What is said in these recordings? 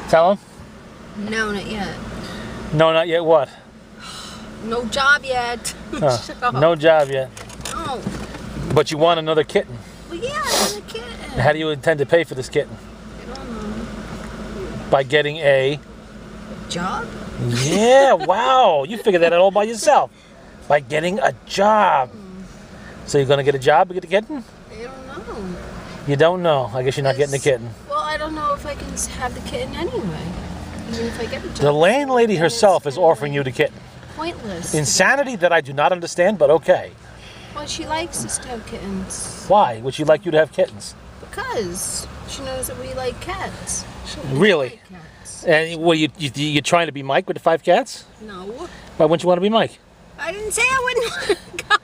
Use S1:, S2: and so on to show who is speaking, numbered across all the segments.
S1: Tell him.
S2: No, not yet.
S1: No, not yet. What?
S2: No job yet.
S1: No job yet.
S2: No.
S1: But you want another kitten.
S2: Well, yeah, I want a kitten.
S1: How do you intend to pay for this kitten?
S2: I don't know.
S1: By getting a
S2: Job?
S1: Yeah, wow. You figured that out all by yourself. By getting a job. So you're going to get a job to get the kitten?
S2: I don't know.
S1: You don't know. I guess you're not getting the kitten.
S2: Well, I don't know if I can have the kitten anyway. Even if I get a job.
S1: The landlady herself is offering you the kitten.
S2: Pointless.
S1: Insanity that I do not understand, but okay.
S2: Well, she likes us to have kittens.
S1: Why would she like you to have kittens?
S2: Because she knows that we like cats.
S1: Really?
S2: Like cats.
S1: And what, you trying to be Mike with the 5 cats?
S2: No.
S1: Why wouldn't you want to be Mike?
S2: I didn't say I wouldn't. God,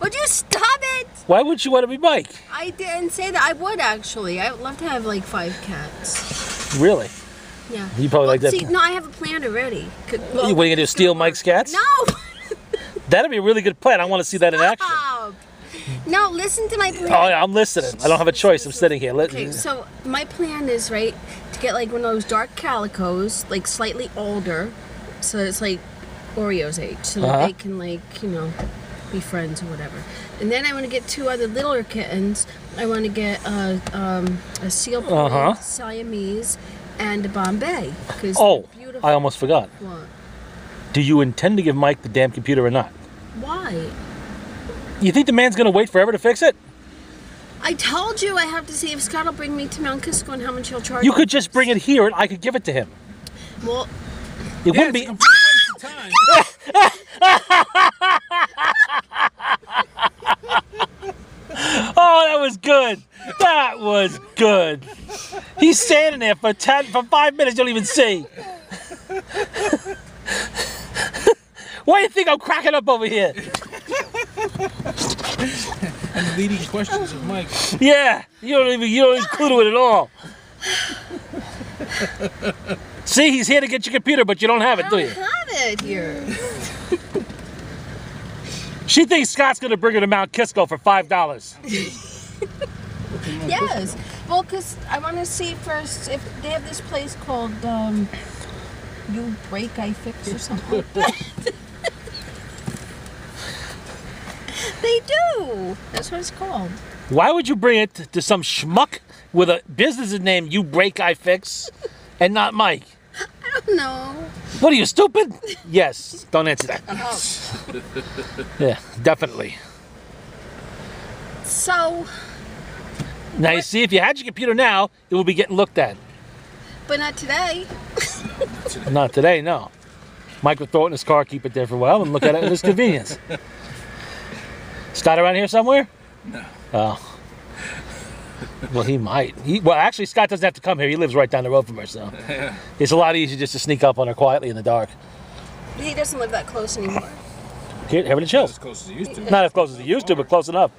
S2: would you stop it?
S1: Why would you want to be Mike?
S2: I didn't say that. I would actually. I would love to have like 5 cats.
S1: Really?
S2: Yeah.
S1: You probably like that.
S2: See, no, I have a plan already.
S1: What are you going to do, steal Mike's cats?
S2: No.
S1: That'd be a really good plan. I want to see that in action.
S2: Stop. No, listen to my plan.
S1: Oh, yeah, I'm listening. I don't have a choice. I'm sitting here.
S2: Okay, so my plan is, right, to get like one of those dark calicos, like slightly older, so it's like Oreo's age, so that they can like, you know, be friends or whatever. And then I want to get 2 other littler kittens. I want to get a seal point, Siamese, and a Bombay.
S1: Oh, I almost forgot.
S2: What?
S1: Do you intend to give Mike the damn computer or not?
S2: Why?
S1: You think the man's going to wait forever to fix it?
S2: I told you I have to see if Scott will bring me to Mount Kisco and how much he'll charge.
S1: You could just bring it here and I could give it to him.
S2: Well,
S1: it wouldn't be.
S3: It's a waste of time.
S1: Oh, that was good. That was good. He's standing there for 5 minutes. You don't even see. Why do you think I'm cracking up over here?
S3: And leading questions of Mike.
S1: Yeah, you don't include it at all. See, he's here to get your computer, but you don't have it, do you?
S2: I don't have it here.
S1: She thinks Scott's going to bring her to Mount Kisco for $5.
S2: Yes. Well, because I want to see first if they have this place called You Break, I Fix or something like that. They do. That's what it's called.
S1: Why would you bring it to some schmuck with a business name You Break, I Fix and not Mike?
S2: I don't know.
S1: What are you, stupid? Yes. Don't answer that.
S2: Oh.
S1: Yeah, definitely.
S2: So.
S1: Now you see, if you had your computer now, it would be getting looked at.
S2: But not today.
S1: Not today, no. Mike would throw it in his car, keep it there for a while, and look at it at his convenience. Scott around here somewhere?
S3: No.
S1: Oh. Well, he might. Well, actually, Scott doesn't have to come here. He lives right down the road from her, so it's a lot easier just to sneak up on her quietly in the dark.
S2: He doesn't live that close anymore.
S1: Here, Heaven and Chills.
S3: As close as he used to.
S1: Not as close as he used to, but close enough.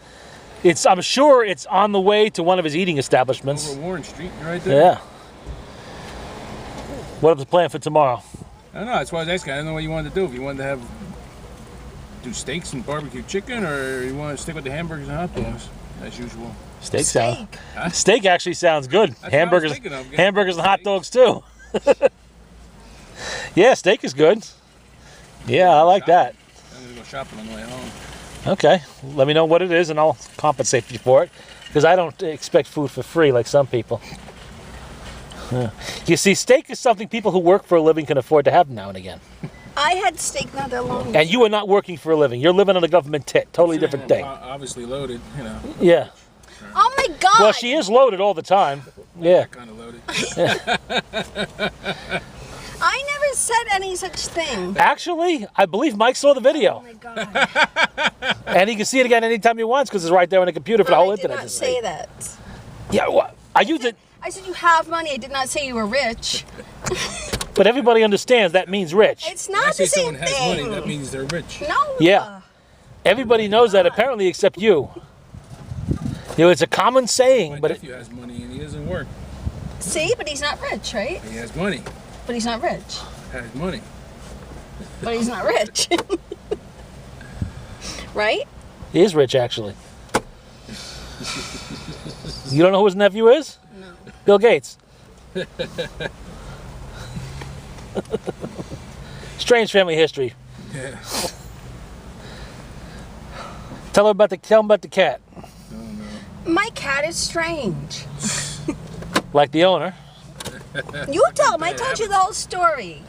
S1: I'm sure it's on the way to one of his eating establishments.
S3: Over Warren Street, right there.
S1: Yeah. What was the plan for tomorrow?
S3: I don't know. That's why I was asking. I didn't know what you wanted to do. If you wanted to do steaks and barbecue chicken, or you want to stick with the hamburgers and hot dogs, as usual.
S1: Steak.
S3: Huh?
S1: Steak actually sounds good.
S3: That's
S1: Hamburgers,
S3: what I was thinking of,
S1: hamburgers and hot dogs too. Yeah, steak is good. Yeah, I like that.
S3: I'm gonna go shopping on the way home.
S1: Okay, let me know what it is, and I'll compensate you for it, because I don't expect food for free like some people. Yeah. You see, steak is something people who work for a living can afford to have now and again.
S2: I had steak not that long ago.
S1: And you are not working for a living. You're living on a government tit. Totally different thing.
S3: Obviously loaded, you know.
S1: Yeah.
S2: Oh my God!
S1: Well, she is loaded all the time. Yeah.
S3: Kind of loaded.
S2: I never said any such thing.
S1: Actually, I believe Mike saw the video.
S2: Oh my God!
S1: And he can see it again anytime he wants, because it's right there on the computer for the whole internet
S2: I
S1: to
S2: did not
S1: see.
S2: say that.
S1: Yeah, what? I use it,
S2: I said you have money. I did not say you were rich.
S1: but everybody understands that means rich.
S2: It's
S3: When I
S2: not
S3: say
S2: the same
S3: someone has
S2: thing.
S3: money, that means they're rich.
S2: No.
S1: Yeah. Everybody knows that, apparently, except you. You know, it's a common saying,
S3: My
S1: but
S3: nephew has money and he doesn't work.
S2: See, but he's not rich, right?
S3: He has money.
S2: But he's not rich.
S3: Has money.
S2: But he's not rich. Right?
S1: he is rich, actually. You don't know who his nephew is?
S2: No.
S1: Bill Gates. Strange family history.
S3: Yeah.
S1: Tell him about the cat.
S2: My cat is strange.
S1: Like the owner.
S2: You tell him. I told you the whole story.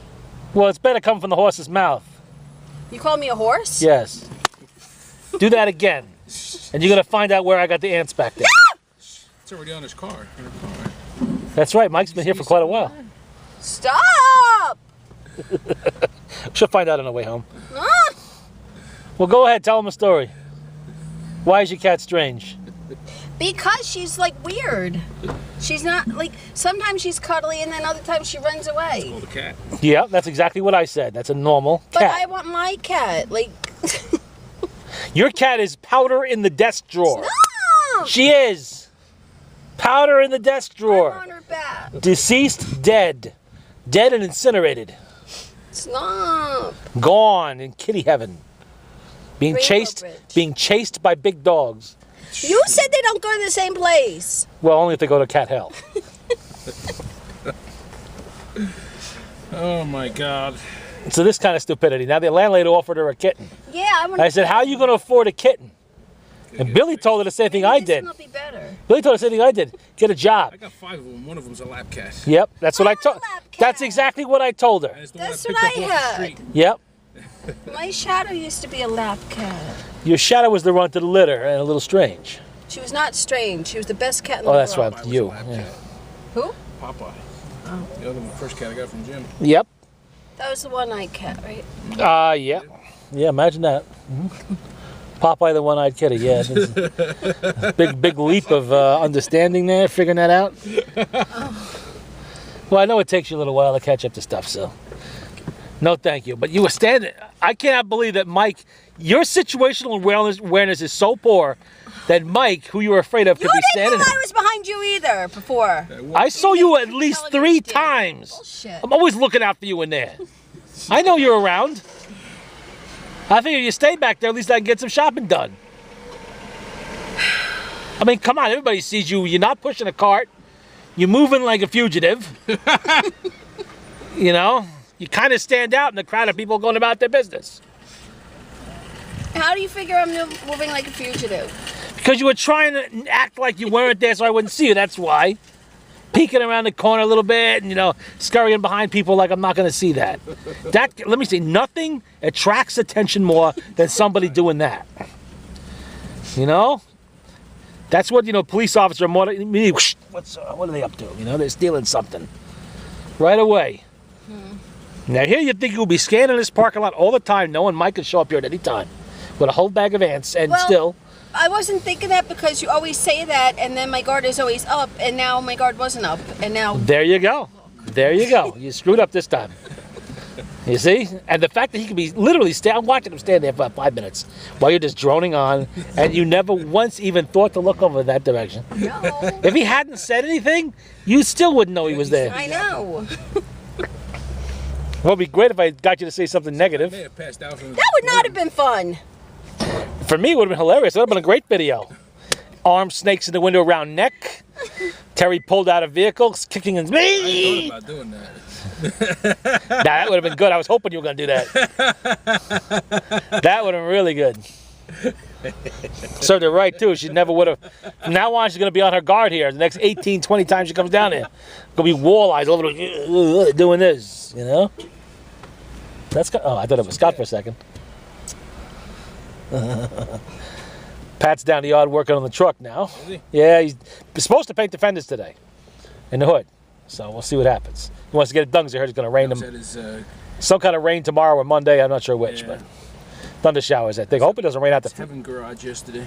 S1: Well, it's better come from the horse's mouth.
S2: You call me a horse?
S1: Yes. Do that again. And you're going to find out where I got the ants back there.
S3: It's already on his car. In her car.
S1: That's right. Mike's been here for quite a while.
S2: Stop!
S1: She'll find out on the way home.
S2: Ah!
S1: Well, go ahead. Tell him a story. Why is your cat strange?
S2: Because she's like weird. She's not like, sometimes she's cuddly and then other times she runs away.
S3: Oh, the cat.
S1: Yeah, that's exactly what I said. That's a normal
S2: But
S1: cat.
S2: I want my cat. Like,
S1: Your cat is powder in the desk drawer.
S2: no!
S1: She is. Powder in the desk
S2: I
S1: drawer.
S2: want her back.
S1: Deceased, dead. Dead and incinerated.
S2: Stop.
S1: Gone in kitty heaven. Being
S2: Rainbow
S1: chased
S2: Bridge.
S1: being chased by big dogs.
S2: You said they don't go to the same place.
S1: Well, only if they go to cat hell.
S3: Oh my God.
S1: So this kind of stupidity. Now the landlady offered her a kitten.
S2: Yeah, I want
S1: I said, how are you going to afford a kitten? And Billy told her the same thing I did.
S2: This will be better.
S1: Billy told her the same thing I did. Get a job.
S3: I got 5 of them. One of them's a lap cat.
S1: Yep, that's what I
S2: I
S1: told.
S2: want a lap cat.
S1: That's exactly what I told her.
S3: And it's the one
S2: That's
S3: I
S2: what
S3: picked
S2: I
S3: up off the
S2: had.
S3: street.
S1: Yep.
S2: My shadow used to be a lap cat.
S1: Your shadow was the run to the litter and a little strange.
S2: She was not strange. She was the best cat in the
S1: Oh,
S2: world.
S1: that's right.
S3: Popeye was
S1: You.
S3: a lap
S1: Yeah.
S3: cat.
S2: Who?
S3: Popeye. The other one, first cat I got from Jim.
S1: Yep.
S2: That was the one-eyed cat, right?
S1: Yeah. Yeah, imagine that. Popeye the one-eyed kitty. Yeah. Big leap of understanding there, figuring that out. Well, I know it takes you a little while to catch up to stuff, so. No, thank you. But you were standing. I cannot believe that Mike, your situational awareness is so poor that Mike, who you were afraid of, could
S2: You
S1: be
S2: didn't
S1: standing.
S2: know I was behind you either before.
S1: I saw you at least
S2: Telling you
S1: 3
S2: you did.
S1: times.
S2: Bullshit.
S1: I'm always looking out for you in there. I know you're around. I figure you stay back there, at least I can get some shopping done. I mean, come on, everybody sees you. You're not pushing a cart. You're moving like a fugitive. You know? You kind of stand out in the crowd of people going about their business.
S2: How do you figure I'm moving like a fugitive?
S1: Because you were trying to act like you weren't there so I wouldn't see you, that's why. Peeking around the corner a little bit and, scurrying behind people like I'm not going to see that. Let me see, nothing attracts attention more than somebody doing that. You know? That's what, police officer are more, what are they up to? They're stealing something. Right away. Now here you think you'll be scanning this parking lot all the time knowing Mike can show up here at any time with a whole bag of ants and
S2: Well,
S1: still.
S2: I wasn't thinking that because you always say that, and then my guard is always up, and now my guard wasn't up, and now.
S1: There you go. There you go. You screwed up this time. You see? And the fact that he could be literally I'm watching him stand there for about 5 minutes while you're just droning on, and you never once even thought to look over that direction.
S2: No.
S1: If he hadn't said anything, you still wouldn't know he was there.
S2: I know.
S1: Well, it'd be great if I got you to say something
S3: I
S1: negative.
S3: may have passed out from
S2: That would not have been fun.
S1: For me, it would have been hilarious. It would have been a great video. Arm snakes in the window around neck. Terry pulled out of vehicles, kicking his
S3: I
S1: me.
S3: thought about doing that.
S1: That would have been good. I was hoping you were going to do that. That would have been really good. Served her right, too. She never would have. From now on, she's going to be on her guard here. The next 18, 20 times she comes down here. Going to be wall-eyes all over doing this, That's Scott. Oh, I thought it was Scott for a second. Pat's down the yard working on the truck now.
S3: Is he?
S1: Yeah, he's supposed to paint the fenders today in the hood. So we'll see what happens. He wants to get it done because he heard it's going to rain
S3: Said his,
S1: some kind of rain tomorrow or Monday. I'm not sure which,
S3: Yeah.
S1: but thunder showers, I think. I hope it doesn't rain out the.
S3: Heaven garage yesterday.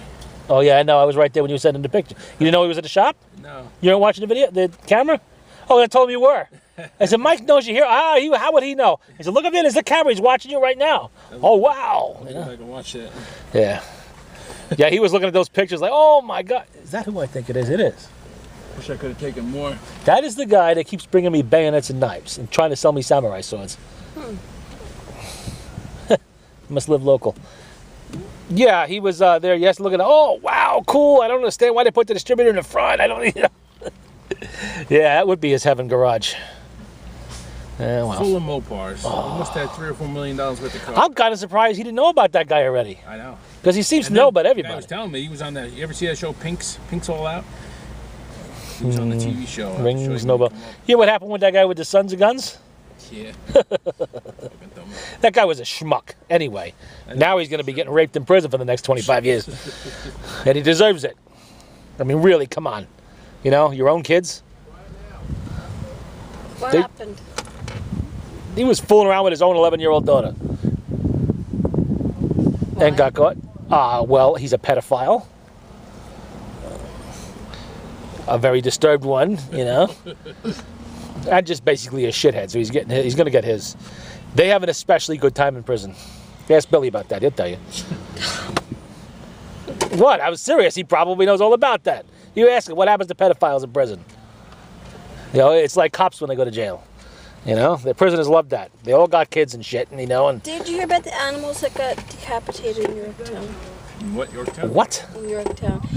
S1: Oh, yeah, I know. I was right there when you were sending the picture. You didn't know he was at the shop?
S3: No.
S1: You weren't watching the video, the camera? Oh, I told him you were. I said, Mike knows you're here. How would he know? He said, look up there. There's the camera. He's watching you right now. Oh, wow.
S3: I think I can watch that.
S1: Yeah. Yeah, he was looking at those pictures like, oh, my God. Is that who I think it is? It is.
S3: Wish I could have taken more.
S1: That is the guy that keeps bringing me bayonets and knives and trying to sell me samurai swords. Must live local. Yeah, he was there. Yes, looking at. Oh, wow, cool. I don't understand why they put the distributor in the front. I don't. Yeah, that would be his heaven garage. Yeah, well.
S3: Full of Mopars. He must have $3 or $4 million worth of cars.
S1: I'm kind of surprised he didn't know about that guy already.
S3: I know.
S1: Because he seems to
S3: And
S1: know
S3: then
S1: about
S3: the guy
S1: everybody.
S3: was telling me he was on that. You ever see that show Pink's All Out? He was on the TV show.
S1: Rings no bell. Hear what happened with that guy with the Sons of Guns?
S3: Yeah.
S1: That guy was a schmuck. Anyway, now he's going to be getting raped in prison for the next 25 years. And he deserves it. I mean, really, come on. You know, your own kids.
S2: What
S1: They-
S2: happened?
S1: He was fooling around with his own 11-year-old daughter.
S2: Why?
S1: And got caught. Well, he's a pedophile. A very disturbed one, you know. And just basically a shithead, so he's going to get his. They have an especially good time in prison. Ask Billy about that, he'll tell you. What? I was serious. He probably knows all about that. You ask him, what happens to pedophiles in prison? You know, it's like cops when they go to jail. You know, the prisoners love that. They all got kids and shit, and you know, and
S2: Did you hear about the animals that got decapitated in Yorktown?
S3: What, Yorktown?
S1: what?
S2: In Yorktown,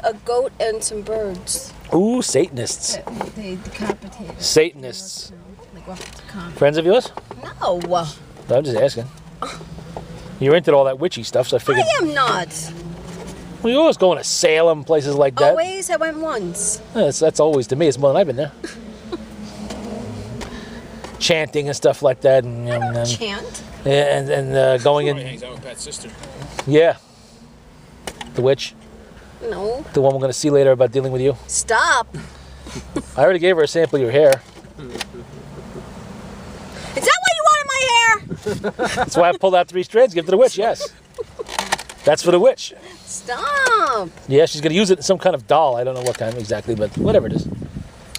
S2: a goat and some birds.
S1: Ooh, Satanists.
S2: They decapitated.
S1: Satanists.
S2: Like off the con.
S1: Friends of yours?
S2: No,
S1: I'm just asking. You're into all that witchy stuff, so I figured.
S2: I am not.
S1: Well, you always going to Salem, places like that.
S2: Always, I went once.
S1: That's always, to me, it's more than I've been there. Chanting and stuff like that. And
S2: Chant.
S1: going
S3: He
S1: in.
S3: hangs out with Pat's sister.
S1: Yeah. The witch.
S2: No.
S1: The one we're going to see later about dealing with you.
S2: Stop.
S1: I already gave her a sample of your hair.
S2: Is that why you wanted my hair?
S1: That's why I pulled out 3 strands, give it to the witch, yes. That's for the witch.
S2: Stop.
S1: Yeah, she's going to use it in some kind of doll. I don't know what kind exactly, but whatever it is.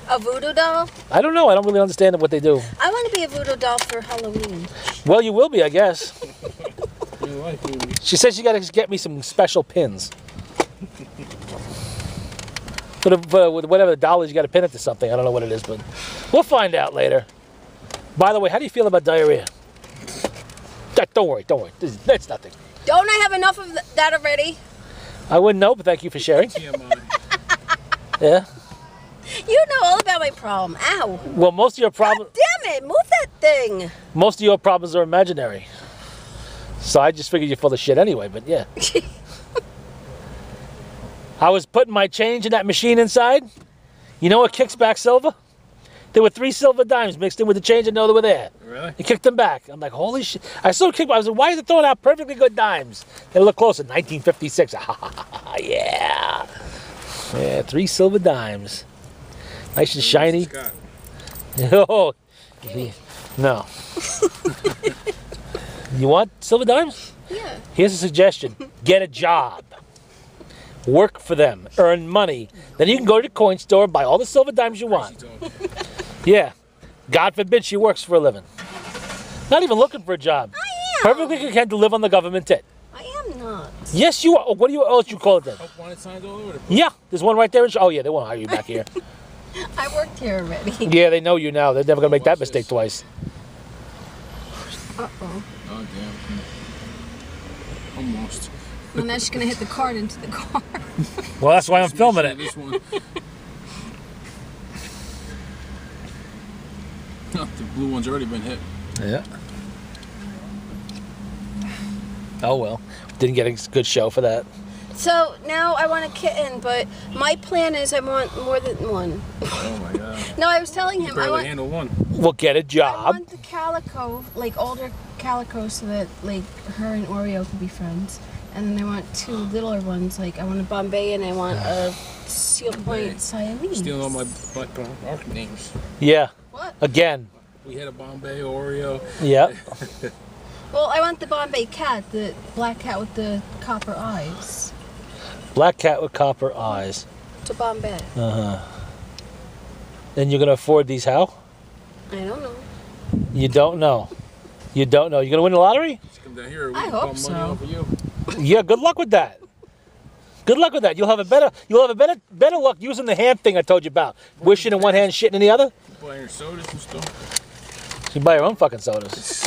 S2: A voodoo doll?
S1: I don't know. I don't really understand what they do.
S2: I want to be a voodoo doll for Halloween.
S1: Well, you will be, I guess.
S3: Your life, baby.
S1: She said she got to get me some special pins. With whatever the doll is, you got to pin it to something. I don't know what it is, but we'll find out later. By the way, how do you feel about diarrhea? Don't worry. That's nothing.
S2: Don't I have enough of that already?
S1: I wouldn't know, but thank you for sharing.
S3: TMI.
S1: Yeah.
S2: You know all about my problem. Ow.
S1: Well, most of your problems,
S2: Damn it. Move that thing.
S1: most of your problems are imaginary. So I just figured you're full of shit anyway. But yeah. I was putting my change in that machine inside. You know what kicks back silver? There were 3 silver dimes mixed in with the change. I know they were there.
S3: Really?
S1: He kicked them back. I'm like, holy shit. I saw kick back. I was like, why is it throwing out perfectly good dimes? They look closer. 1956. Yeah. Yeah, 3 silver dimes. Nice and shiny.
S3: Scott.
S1: Oh, no. You want silver dimes?
S2: Yeah.
S1: Here's a suggestion. Get a job. Work for them. Earn money. Then you can go to the coin store and buy all the silver dimes you want. Yeah. God forbid she works for a living. Not even looking for a job.
S2: I am.
S1: Perfectly content to live on the government tit.
S2: I am not.
S1: Yes, you are. What do you else you call it then?
S3: Help wanted signs all over the place.
S1: Yeah. There's one right there. Oh, yeah. They won't hire you back here.
S2: I worked here already.
S1: Yeah, they know you now. They're never going to make that mistake twice.
S2: Uh-oh.
S3: Oh, damn. Almost.
S2: And now she's going to hit the card into the car.
S1: Well, that's why I'm filming it.
S3: This one. The blue one's already been hit.
S1: Yeah. Oh, well. Didn't get a good show for that.
S2: So now I want a kitten, but my plan is I want more than one.
S3: Oh my god.
S2: No, I was telling him I
S3: Barely
S2: want,
S3: handle one.
S1: Well, get a
S2: I
S1: job.
S2: want the calico, like older calico, so that like her and Oreo can be friends. And then I want 2 littler ones, like I want a Bombay and I want a Seal Point Siamese.
S3: Stealing all my our names.
S1: Yeah.
S2: What?
S1: Again.
S3: We had a Bombay, Oreo.
S1: Yeah.
S2: Well, I want the Bombay cat, the black cat with the copper eyes.
S1: Black cat with copper eyes.
S2: To Bombay.
S1: And you're going to afford these how?
S2: I don't know.
S1: You don't know. You don't know. You're going to win the lottery?
S3: Just come down here. We
S2: I
S3: can
S2: hope
S3: bum money
S2: so.
S3: off of you.
S1: Yeah, good luck with that. Good luck with that. You'll have a better luck using the hand thing I told you about. Wishing in one hand, shitting in the other.
S3: Buying your sodas and stuff.
S1: You buy your own fucking sodas.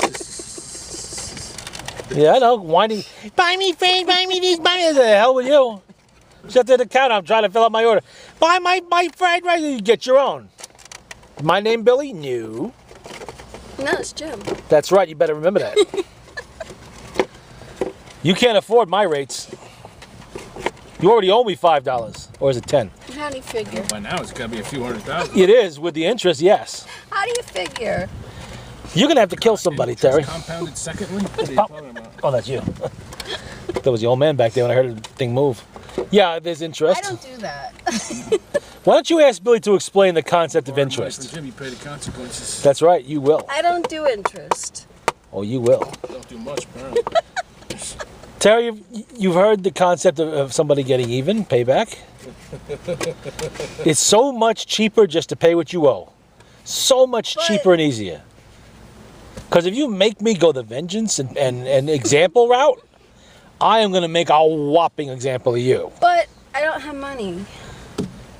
S1: Yeah, I know. Whining. Buy me things, buy me these, buy me. The hell with you. Sit there at the counter. I'm trying to fill out my order. Buy my fried rice. You get your own. My name Billy? No.
S2: No, it's Jim.
S1: That's right. You better remember that. You can't afford my rates. You already owe me $5, or is it 10?
S2: How do you figure?
S3: By now, it's got to be a few $100,000.
S1: It is with the interest, yes.
S2: How do you figure?
S1: You're gonna have to kill somebody,
S3: Interest
S1: Terry.
S3: Compounded secondly? What are you talking about?
S1: Oh, that's you. That was the old man back there when I heard the thing move. Yeah, there's interest.
S2: I don't do that.
S1: Why don't you ask Billy to explain the concept of
S3: Borrowing money
S1: interest?
S3: from Jim, you pay the consequences.
S1: That's right, you will.
S2: I don't do interest.
S1: Oh, you will.
S3: Don't do much, apparently.
S1: Terry, you've heard the concept of somebody getting even, payback. It's so much cheaper just to pay what you owe. So much
S2: But-
S1: cheaper and easier. Because if you make me go the vengeance and example route, I am going to make a whopping example of you.
S2: But I don't have money.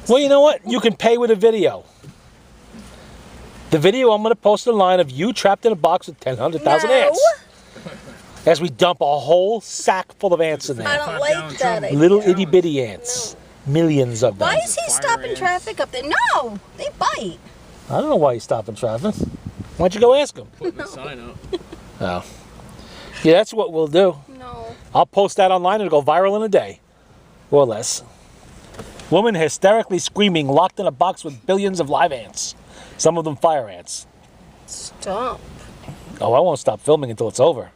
S1: Well, you know what? You can pay with a video. The video I'm going to post online of you trapped in a box with 100,000
S2: No.
S1: ants. As we dump a whole sack full of ants in
S2: I
S1: there.
S2: don't
S3: 5
S2: like
S3: gallon
S2: that
S3: drum.
S2: idea.
S1: Little itty bitty ants. Millions of them.
S2: Why is he
S3: Fire
S2: stopping
S3: ants.
S2: traffic up there? No, they bite.
S1: I don't know why he's stopping traffic. Why don't you go ask him?
S3: Putting a sign up.
S1: Oh. Yeah, that's what we'll do.
S2: No.
S1: I'll post that online. It'll go viral in a day. Or less. Woman hysterically screaming, locked in a box with billions of live ants. Some of them fire ants.
S2: Stop.
S1: Oh, I won't stop filming until it's over.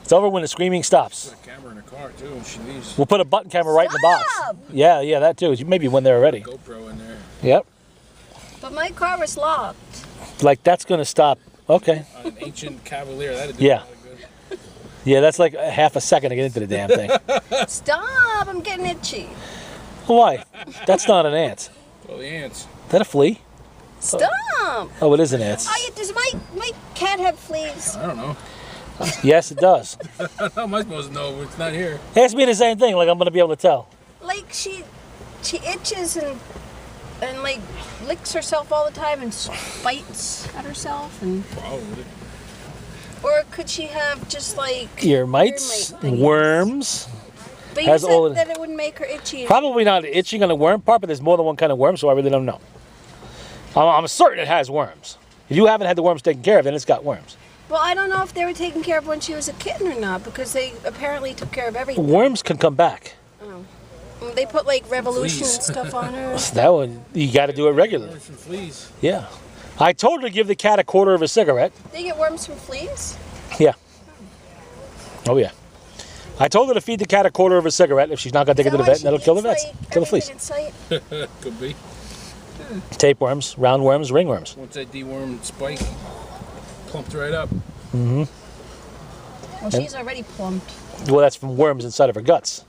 S1: It's over when the screaming stops.
S3: Put a camera in her car, too, when she leaves.
S1: We'll put a button camera right in the box.
S2: Stop!
S1: Yeah, that too. Maybe when they're ready.
S3: GoPro in there.
S1: Yep.
S2: But my car was locked.
S1: Like, that's going to stop. Okay.
S3: On an ancient Cavalier, that'd do
S1: Yeah.
S3: a lot of good.
S1: Yeah, that's like a half a second to get into the damn thing.
S2: Stop! I'm getting itchy.
S1: Why? That's not an ant.
S3: Well, the ants.
S1: Is that a flea?
S2: Stop!
S1: Oh, it is an ant.
S2: Does my cat have fleas?
S3: I don't know.
S1: Yes, it does.
S3: How am I supposed to know if it's not here?
S1: Ask me the same thing, like I'm going to be able to tell.
S2: Like she itches and like licks herself all the time and bites at herself and.
S3: Probably.
S2: Or could she have just like
S1: Ear mites,
S2: termite thingies?
S1: worms.
S2: But you
S1: has
S2: said
S1: all of-
S2: that it would make her itchy.
S1: Probably not itching on the worm part, but there's more than one kind of worm, so I really don't know. I'm certain it has worms. If you haven't had the worms taken care of, then it's got worms.
S2: Well, I don't know if they were taken care of when she was a kitten or not because they apparently took care of everything.
S1: Worms can come back.
S2: They put like Revolution
S3: Fleas.
S2: and stuff on her.
S1: That one, you got to do it regularly.
S3: Worms from fleas.
S1: Yeah. I told her to give the cat a quarter of a cigarette.
S2: They get worms from fleas?
S1: Yeah. Oh, yeah. I told her to feed the cat a quarter of a cigarette if she's not going to take it to the vet, and that'll kill the vets. Kill the fleas.
S3: Could be.
S1: Tapeworms, roundworms, ringworms.
S3: Once that dewormed spike plumped right up.
S2: Well, she's already plumped.
S1: Well, that's from worms inside of her guts.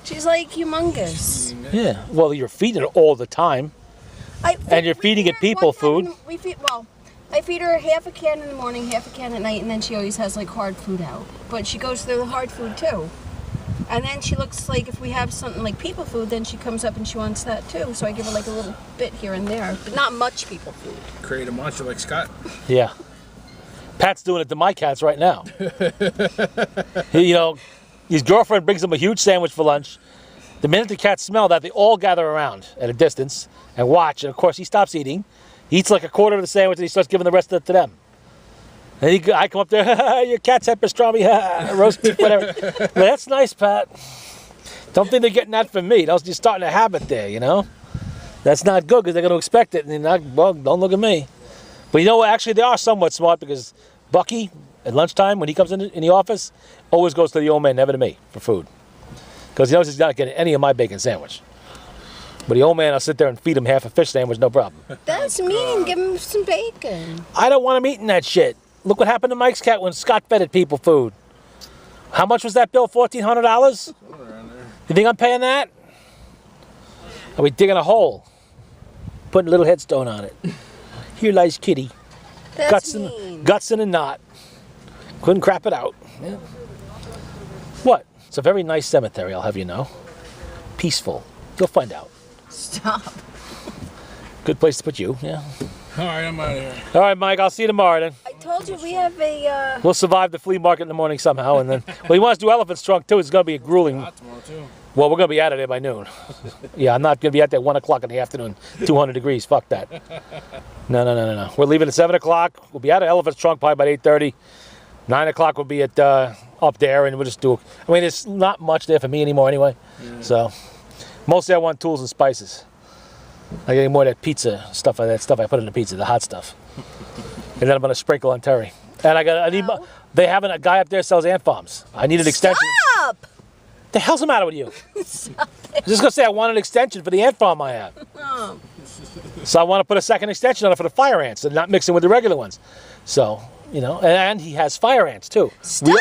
S2: She's like humongous.
S1: Yeah. Well, you're feeding it all the time. And you're
S2: we
S1: feeding
S2: feed
S1: it
S2: her
S1: people
S2: one time
S1: food.
S2: I feed her half a can in the morning, half a can at night, and then she always has like hard food out. But she goes through the hard food too. And then she looks like if we have something like people food, then she comes up and she wants that too. So I give her like a little bit here and there, but not much people food.
S3: Create a monster like Scott.
S1: Yeah. Pat's doing it to my cats right now. You know, his girlfriend brings him a huge sandwich for lunch. The minute the cats smell that, they all gather around at a distance and watch. And of course, he stops eating. He eats like a quarter of the sandwich and he starts giving the rest of it to them. And I come up there, your cat's had pastrami, roast beef, whatever. Well, that's nice, Pat. Don't think they're getting that from me. You're starting a habit there, you know? That's not good because they're going to expect it. And they're not, well, don't look at me. But you know what? Actually, they are somewhat smart because Bucky, at lunchtime, when he comes in the office, always goes to the old man, never to me, for food. Because he knows he's not getting any of my bacon sandwich. But the old man, I'll sit there and feed him half a fish sandwich, no problem.
S2: That's mean. Give him some bacon.
S1: I don't want him eating that shit. Look what happened to Mike's cat when Scott fed it people food. How much was that bill? $1,400? You think I'm paying that? Are we digging a hole? Putting a little headstone on it. Here lies Kitty.
S2: That's mean.
S1: Guts in a knot. Couldn't crap it out. Yeah. What? It's a very nice cemetery, I'll have you know. Peaceful. You'll find out.
S2: Stop.
S1: Good place to put you, yeah.
S3: All right, I'm out of here.
S1: All right, Mike, I'll see you tomorrow then.
S2: I told you we have
S1: We'll survive the flea market in the morning somehow, and then... Well, he wants to do elephant's trunk, too. It's going to be a grueling...
S3: Hot tomorrow, too.
S1: Well, we're going to be out of there by noon. Yeah, I'm not going to be out there 1 o'clock in the afternoon, 200 degrees. Fuck that. No. We're leaving at 7 o'clock. We'll be out of Elephant's Trunk probably by 8:30. 9 o'clock we'll be at up there, and we'll just do. I mean, there's not much there for me anymore anyway. Yeah. So, mostly I want tools and spices. I get more of that pizza stuff, like that stuff I put in the pizza, the hot stuff. And then I'm going to sprinkle on Terry. And I need. They have a guy up there sells ant farms. I need an extension.
S2: Stop!
S1: The hell's the matter with you?
S2: Stop
S1: I was just going to say I want an extension for the ant farm I have.
S2: Oh.
S1: So I want to put a second extension on it for the fire ants and not mix them with the regular ones. So, you know, and he has fire ants too.
S2: Stop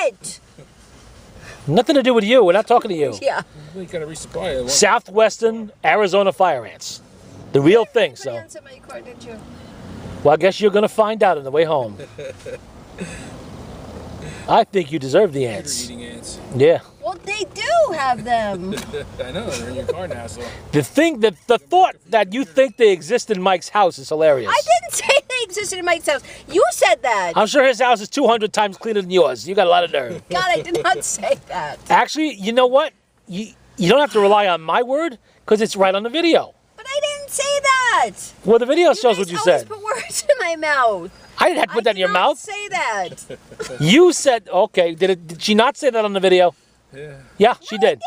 S2: it!
S1: Nothing to do with you. We're not talking to you.
S2: Yeah.
S3: You gotta resupply it.
S1: Southwestern Arizona fire ants. The real thing, so.
S2: Answer my card, did you?
S1: Well, I guess you're going to find out on the way home. I think you deserve the ants.
S3: Eating ants.
S1: Yeah.
S2: Well, they do have them.
S3: I know, they're in your car now, so.
S1: The thought that you think they exist in Mike's house is hilarious.
S2: I didn't say they existed in Mike's house. You said that.
S1: I'm sure his house is 200 times cleaner than yours. You got a lot of nerve.
S2: God, I did not say that.
S1: Actually, you know what? You don't have to rely on my word because it's right on the video.
S2: But I didn't say that.
S1: Well, the video shows what you said.
S2: You always put words in my mouth.
S1: I didn't have to put that in your mouth.
S2: Say that.
S1: You said, okay, did she not say that on the video?
S3: Yeah.
S1: Yeah, she did.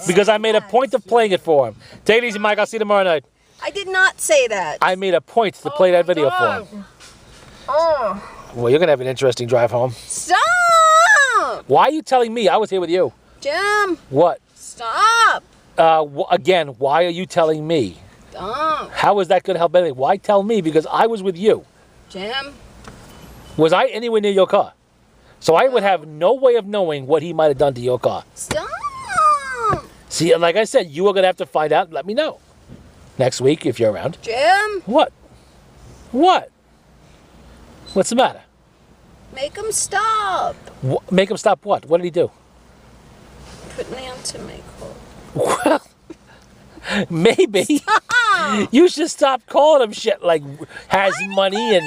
S1: Because I made a point of playing it for him. Take it easy, Mike. I'll see you tomorrow night.
S2: I did not say that.
S1: I made a point to play that video for him.
S2: Oh.
S1: Well, you're going to have an interesting drive home.
S2: Stop!
S1: Why are you telling me? I was here with you.
S2: Jim.
S1: What?
S2: Stop.
S1: Again, why are you telling me?
S2: Stop.
S1: How is that going to help anything? Why tell me? Because I was with you.
S2: Jim.
S1: Was I anywhere near your car? So I would have no way of knowing what he might have done to your car.
S2: Stop.
S1: See, like I said, you are going to have to find out and let me know. Next week, if you're around.
S2: Jim.
S1: What? What? What's the matter?
S2: Make him stop.
S1: Make him stop what? What did he do?
S2: Put an ant in my car.
S1: Well, maybe. You should stop calling him shit like has money and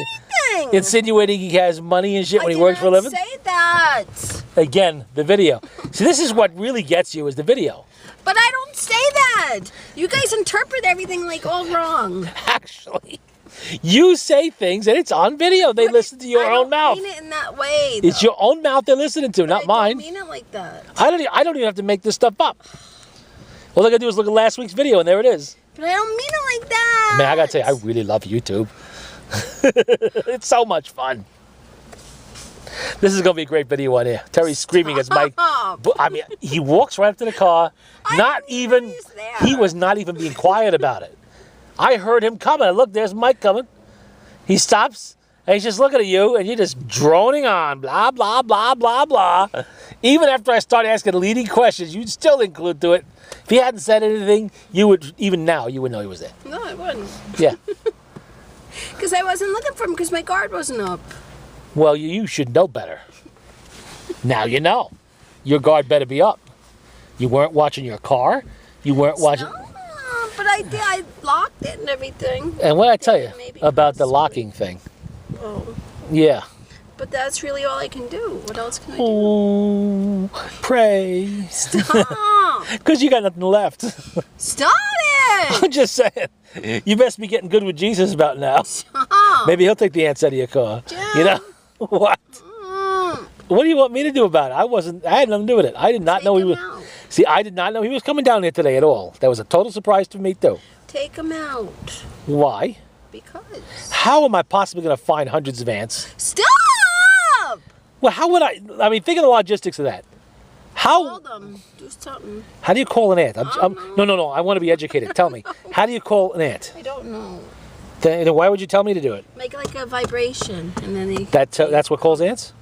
S1: insinuating he has money and shit when he works for a living.
S2: I didn't say that.
S1: Again, the video. See, this is what really gets you is the video.
S2: But I don't say that. You guys interpret everything like all wrong.
S1: Actually, you say things and it's on video. They listen to your own mouth.
S2: I don't mean it in that way, though.
S1: It's your own mouth they're listening to, not mine.
S2: I don't mean it like that.
S1: I don't even have to make this stuff up. All I gotta do is look at last week's video and there it is.
S2: But I don't mean it like that.
S1: Man, I gotta tell you, I really love YouTube. It's so much fun. This is gonna be a great video on here. Terry's screaming as Mike. I mean, he walks right up to the car. He was not even being quiet about it. I heard him coming. Look, there's Mike coming. He stops and he's just looking at you, and you're just droning on, blah blah blah blah blah. Even after I started asking leading questions, you'd still include to it. If he hadn't said anything, you would know he was there.
S2: No, I wouldn't.
S1: Yeah.
S2: Because I wasn't looking for him because my guard wasn't up.
S1: Well, you should know better. Now you know. Your guard better be up. You weren't watching your car. You weren't watching.
S2: No, but I did. I locked it and everything.
S1: And what I tell you
S2: Maybe
S1: about the locking thing?
S2: Oh.
S1: Yeah.
S2: But that's really all I can do. What else can I do?
S1: Oh, pray.
S2: Stop!
S1: Because you got nothing left.
S2: Stop it!
S1: I'm just saying. You best be getting good with Jesus about now.
S2: Stop!
S1: Maybe he'll take the ants out of your car.
S2: Jim.
S1: You know? What? What do you want me to do about it? I had nothing to do with it. I did not know he was.
S2: Out.
S1: See, I did not know he was coming down here today at all. That was a total surprise to me, too.
S2: Take him out.
S1: Why?
S2: Because.
S1: How am I possibly going to find hundreds of ants?
S2: Stop!
S1: Well, how would I mean, think of the logistics of that.
S2: Call them. Do something.
S1: How do you call an ant? No. I want to be educated. Tell me. How do you call an ant?
S2: I don't know.
S1: Then why would you tell me to do it?
S2: Make like a vibration, and then they.
S1: That's what calls ants?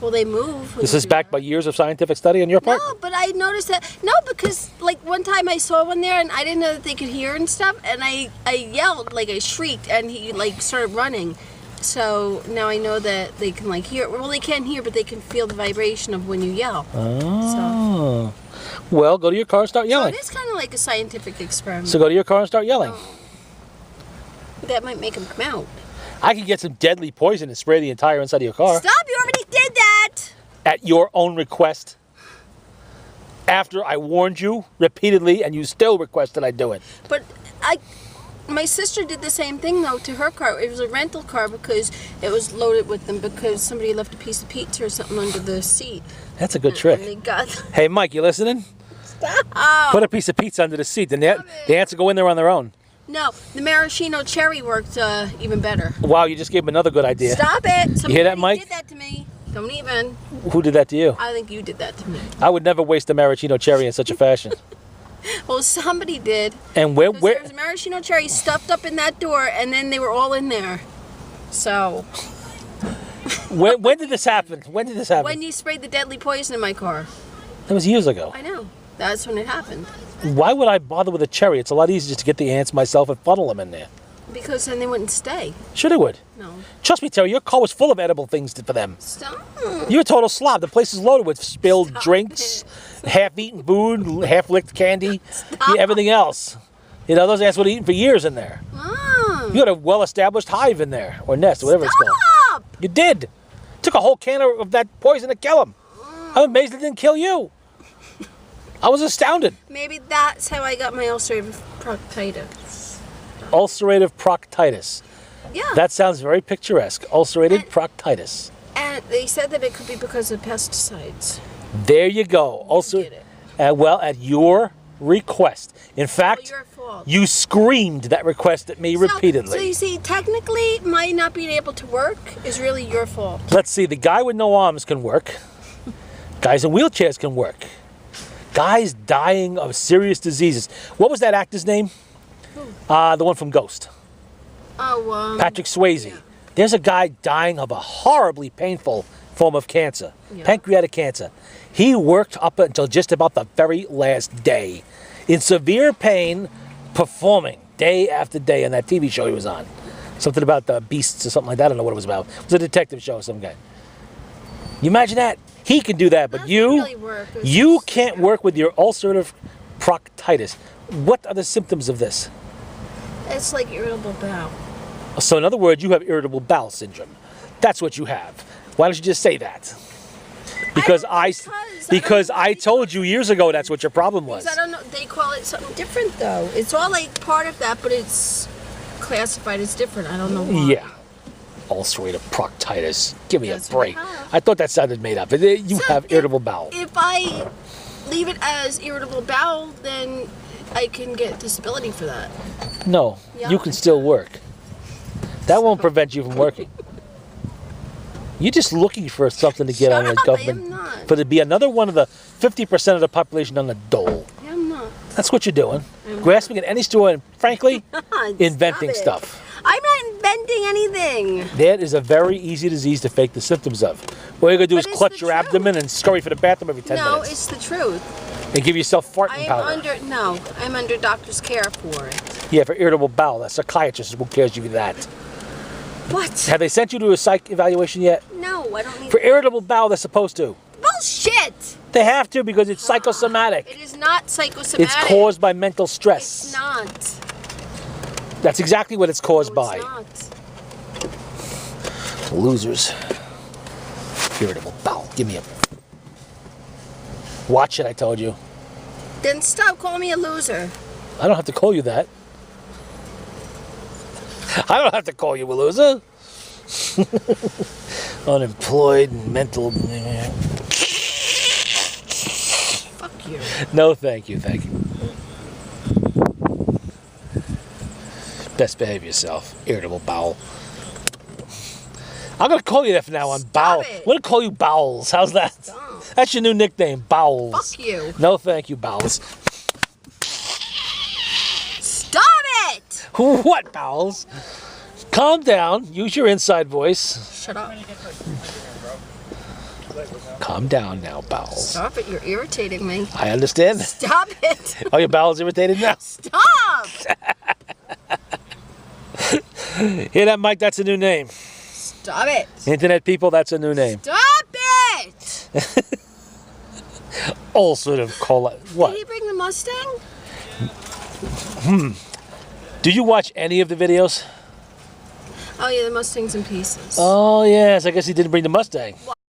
S2: Well, they move.
S1: This is backed by years of scientific study on your part?
S2: No, but I noticed that. No, because like one time I saw one there, and I didn't know that they could hear and stuff, and I yelled, like I shrieked, and he like started running. So now I know that they can like hear. Well, they can't hear, but they can feel the vibration of when you yell.
S1: Oh. So. Well, go to your car and start yelling.
S2: So it is kind of like a scientific experiment.
S1: So go to your car and start yelling.
S2: That might make them come out.
S1: I could get some deadly poison and spray the entire inside of your car.
S2: Stop! You already did that!
S1: At your own request. After I warned you repeatedly, and you still requested I do it.
S2: But my sister did the same thing though to her car. It was a rental car because it was loaded with them because somebody left a piece of pizza or something under the seat.
S1: That's a good
S2: And
S1: trick.
S2: they got
S1: Hey, Mike, you listening?
S2: stop.
S1: Put a piece of pizza under the seat. Then the ants will go in there on their own.
S2: No, the maraschino cherry worked even better.
S1: Wow, you just gave him another good idea.
S2: Stop it! Somebody
S1: hear that, Mike?
S2: did that to me. Don't even.
S1: Who did that to you?
S2: I think you did that to me.
S1: I would never waste a maraschino cherry in such a fashion.
S2: Well, somebody did.
S1: And where?
S2: There was a maraschino cherry stuffed up in that door, and then they were all in there. So
S1: When did this happen? When did this happen?
S2: when you sprayed the deadly poison in my car,
S1: That was years ago.
S2: I know. That's when it happened.
S1: Why would I bother with a cherry? It's a lot easier just to get the ants myself and funnel them in there.
S2: Because then they wouldn't stay.
S1: Sure they would.
S2: No.
S1: Trust me, Terry, your car was full of edible things for them.
S2: Stop.
S1: You're a total slob. The place is loaded with spilled drinks, half-eaten food, half-licked candy, everything else. You know, those ants would have eaten for years in there.
S2: Mom.
S1: You had a well-established hive in there, or nest, or whatever it's called.
S2: Stop.
S1: You did. Took a whole can of that poison to kill them. I'm amazed it didn't kill you. I was astounded.
S2: Maybe that's how I got my ulcerative proctitis.
S1: Ulcerative proctitis.
S2: Yeah.
S1: That sounds very picturesque. Ulcerative proctitis.
S2: And they said that it could be because of pesticides.
S1: There you go.
S2: did it.
S1: Well, at your request. In fact,
S2: your fault.
S1: you screamed that request at me repeatedly.
S2: So you see, technically, my not being able to work is really your fault.
S1: Let's see. The guy with no arms can work. Guys in wheelchairs can work. Guys dying of serious diseases. What was that actor's name? The one from Ghost.
S2: Oh,
S1: Patrick Swayze.
S2: yeah.
S1: There's a guy dying of a horribly painful form of cancer,
S2: Yeah.
S1: pancreatic cancer. He worked up until just about the very last day, in severe pain, performing day after day on that TV show he was on. Something about the beasts or something like that. I don't know what it was about. It was a detective show of some guy. You imagine that? He can do that, but
S2: That
S1: you,
S2: doesn't really work. It's
S1: you
S2: just-
S1: can't work with your ulcerative proctitis. What are the symptoms of this?
S2: It's like irritable bowel.
S1: So in other words, you have irritable bowel syndrome. That's what you have. Why don't you just say that? Because I told you years ago that's what your problem was.
S2: Because I don't know. They call it something different, though. It's all like part of that, but it's classified as different. I don't know why.
S1: Yeah. Ulcerative proctitis. Give me
S2: That's
S1: a break.
S2: what I have.
S1: I thought that sounded made up. You
S2: So
S1: have irritable bowel.
S2: If I leave it as irritable bowel, then I can get disability for that.
S1: No,
S2: Yeah.
S1: you can still work. That won't prevent you from working. You're just looking for something to get
S2: Shut
S1: on the
S2: up, I
S1: government.
S2: am not.
S1: For to be another one of the 50% of the population on the dole.
S2: Yeah, I'm not.
S1: That's what you're doing. Grasping at any straw and, frankly, inventing
S2: Stop it.
S1: stuff.
S2: I'm not inventing anything.
S1: That is a very easy disease to fake the symptoms of. All you gotta do
S2: But
S1: is
S2: it's
S1: clutch
S2: the
S1: your
S2: truth.
S1: abdomen and scurry for the bathroom every 10
S2: No,
S1: minutes.
S2: it's the truth.
S1: And give yourself farting powder.
S2: I'm under doctor's care for it.
S1: Yeah, for irritable bowel. A psychiatrist who cares you that.
S2: What?
S1: Have they sent you to a psych evaluation yet?
S2: No, I don't need.
S1: For irritable bowel, they're supposed to.
S2: Bullshit!
S1: They have to because it's psychosomatic.
S2: It is not psychosomatic.
S1: It's caused by mental
S2: It's
S1: stress.
S2: not.
S1: That's exactly what it's caused
S2: No,
S1: by.
S2: it's not.
S1: Losers. Irritable bowel. Give me a... Watch it, I told you.
S2: Then stop calling me a loser.
S1: I don't have to call you that. I don't have to call you a loser. Unemployed, mental...
S2: Fuck you.
S1: No, thank you, thank you. Best behave yourself. Irritable bowel. I'm gonna call you that from now on. Bowel.
S2: it.
S1: I'm gonna call you Bowels. How's that?
S2: Stop.
S1: That's your new nickname, Bowels.
S2: Fuck you.
S1: No, thank you, Bowels.
S2: Stop it!
S1: What, Bowels? Calm down. Use your inside voice.
S2: Shut up.
S1: Calm down now, Bowels.
S2: Stop it. You're irritating me.
S1: I understand.
S2: Stop it.
S1: Are your bowels irritated now?
S2: Stop!
S1: Hear that, Mike? That's a new name.
S2: Stop it.
S1: Internet people, that's a new name.
S2: Stop it!
S1: All sort of call it.
S2: Did
S1: What?
S2: he bring the Mustang?
S1: Do you watch any of the videos?
S2: Oh yeah, the Mustang's in pieces.
S1: Oh, yes. I guess he didn't bring the Mustang.